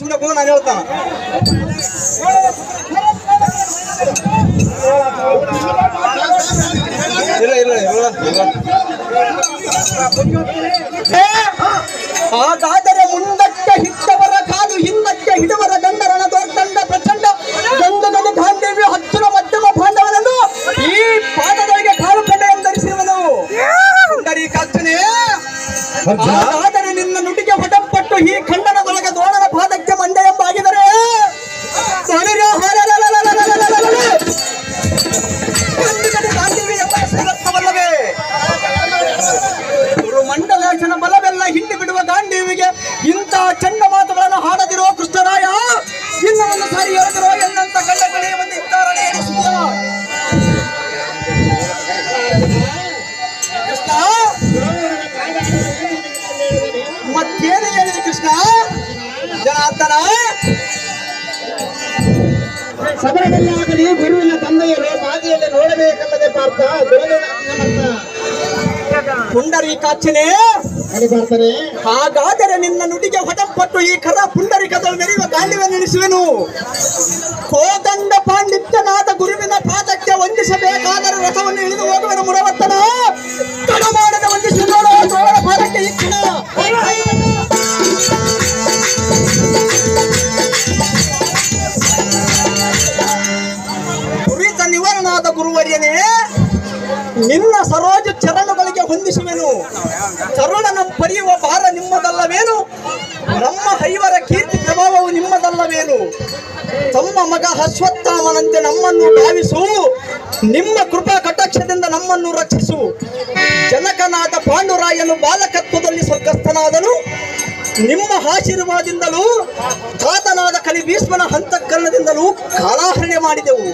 ಸುಮ್ಮನೆ ಕೂಡ ನಾನು ಹೇಳ್ತಾನ ಹಾಗಾದರೆ ಮುಂದಕ್ಕೆ ಹಿಟ್ಟವರ ಕಾಲು ಹಿಂದಕ್ಕೆ ಹಿಡುವರ ಗಂಡರನ ದೊಡ್ಡ ಪ್ರಚಂಡ ಗಂಧದಲ್ಲಿ ಗಾಂಧೀವಿ ಹತ್ತಿರ ಮಧ್ಯಮ ಬಾಂಧವನನ್ನು ಈ ಪಾದದೊಳಗೆ ಕಾಲು ಕಂಡೆಯನ್ನು ಧರಿಸಿರುವನು ಪುಂಡರೀಕಾಕ್ಷನೇ. ಹಾಗಾದರೆ ನಿನ್ನ ನುಡಿಗೆ ಹೊಡಪಟ್ಟು ಈ ಖಂಡನದೊಳಗೆ ದೋಣನ ಪಾದಕ್ಕೆ ಮಂಡೆ ಎಂಬಾಗಿದರೆ ಗಾಂಧೀವಿ ಎಂಬ ಹೆಸರರ್ಥವಲ್ಲವೇ? ಮಂಡಲಾಕ್ಷಣ ಬಲವೆಲ್ಲ ಹಿಂಡಿ ಬಿಡುವ ಗಾಂಧೀವಿಗೆ ಇಂಥ ಚಂಡ ಮಾತುಗಳನ್ನು ಹಾಡದಿರೋ ಕೃಷ್ಣರಾಯ ಇನ್ನು ಒಂದು ಸಾರಿ ಹೇಳಿದಿರೋ ಎನ್ನಂತ ಗಂಡ ಕಡೆಯ ಒಂದು ಇಂತಾರನೇ ಕೃಷ್ಣ. ಮತ್ತೇನು ಹೇಳಿದೆ ಕೃಷ್ಣ? ಜನಾರ್ದನ ಸದನದಲ್ಲಾಗಲಿ ಗುರುವಿನ ತಂದೆಯರು ಬಾಜಿಯಲ್ಲಿ ನೋಡಬೇಕಲ್ಲದೆ ಪಾರ್ಥ ಪುಂಡರೀಕಾಕ್ಷನೇ. ಹಾಗಾದರೆ ನಿನ್ನ ನುಡಿಗೆ ಹೊಡಪಟ್ಟು ಈ ಕರ ಪುಂಡರೀಕದಲ್ಲಿ ಮೆರೆಯುವ ಗಾಂಡಿವ ನಿಲ್ಲಿಸುವೆನು. ಕೋದಂಡ ಪಾಂಡಿತ್ಯನಾದ ಗುರುವಿನ ಪಾದಕ್ಕೆ ವಂದಿಸಬೇಕಾದರೆ ರಥವನ್ನು ಇಳಿದು ಹೋಗುವನು ಮುರವರ್ತನ ತಡ ಮಾಡದ ವಂದಿಸಿ ನೋಡುವ ತೋಳ ಪಾದಕ್ಕೆ ಇಚ್ಛಿನ ಕುರಿತ ನಿವಾರಣಾದ ಗುರುವರ್ಯನೇ, ನಿನ್ನ ಸರೋಜ ಚರಣಗಳಿಗೆ ಹೊಂದಿಸುವೆನು. ತರುಣನ ಪರಿಯುವ ಭಾರ ನಿಮ್ಮದಲ್ಲವೇನು? ನಮ್ಮ ಐವರ ಕೀರ್ತಿ ಪ್ರಭಾವವು ನಿಮ್ಮದಲ್ಲವೇನು? ತಮ್ಮ ಮಗ ಅಶ್ವತ್ಥಾಮನಂತೆ ನಮ್ಮನ್ನು ಭಾವಿಸು. ನಿಮ್ಮ ಕೃಪಾ ಕಟಾಕ್ಷದಿಂದ ನಮ್ಮನ್ನು ರಕ್ಷಿಸು. ಜನಕನಾದ ಪಾಂಡುರಾಯನು ಬಾಲಕತ್ವದಲ್ಲಿ ಸ್ವರ್ಗಸ್ಥನಾದನು. ನಿಮ್ಮ ಆಶೀರ್ವಾದದಿಂದಲೂ ತಾತನಾದ ಕಲಿ ಭೀಷ್ಮನ ಅಂತಃಕರಣದಿಂದಲೂ ಕಾಲಾಹರಣೆ ಮಾಡಿದೆವು.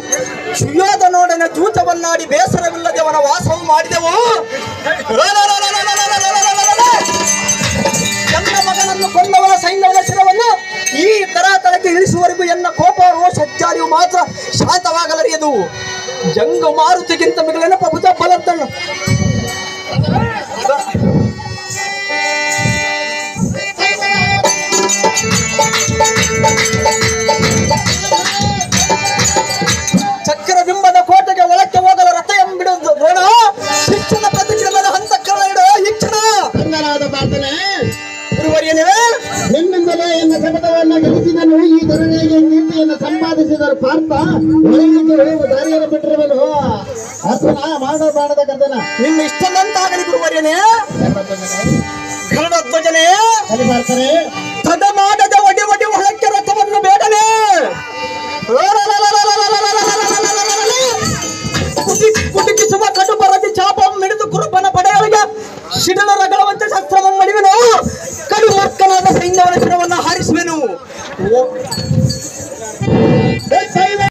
ಸುಯೋಧನೊಡನೆ ಜೂತವನ್ನಾಡಿ ಬೇಸರವಿಲ್ಲದೆ ಅವನ ವಾಸವು ಮಾಡಿದೆವು. ನನ್ನ ಮಗನನ್ನು ಕೊಂದವನ ಸೈನ್ಯವನ ಶಿರವನ್ನು ಈ ತರಾತರಕ್ಕೆ ಇಳಿಸುವವರೆಗೂ ಎನ್ನ ಕೋಪ ರೋಷ ಜಾರಿಯು ಮಾತ್ರ ಶಾಂತವಾಗಲರಿಯದು. ಜಂಗ ಮಾರುತಿಗಿಂತ ಮಿಗಿಲಿನ ಪ್ರಭುತ ಬಲತ್ತನ್ನು ಚಕ್ರಬಿಂಬದ ಕೋಟೆಗೆ ಒಳಕ್ಕೆ ಹೋಗಲು ರಥ ಎಂಬಿಡುವುದು ದ್ರೋಣ. ಶಿಕ್ಷಣ ಪ್ರತಿಕ್ರಮದ ಹಂತಕರಣ ಇಡೋ ಶಿಕ್ಷಣ ಗುರುವರ್ಯನೇ, ನಿನ್ನಿಂದಲೇ ಎನ್ನ ಶಪಥವನ್ನು ಗಳಿಸಿದನು. ಈ ಧರಣಿಗೆ ಕೀರ್ತಿಯನ್ನು ಸಂಪಾದಿಸಿದರು ಪಾರ್ಥ. ಒಳಗಿಗೆ ಹೋಗುವ ದಾರಿಯನ್ನು ಬಿಟ್ಟಿರುವನು. ಅರ್ಜುನ ಮಾಡಬಾರದ ಕರ್ತನ ನಿನ್ನ ಇಷ್ಟದಂತಾಗಲಿ ಗುರುವರ್ಯನೇ. ಗರುಡಧ್ವಜನೇ, ಅಲ್ಲಿ ಬರ್ತಾರೆ ತಡ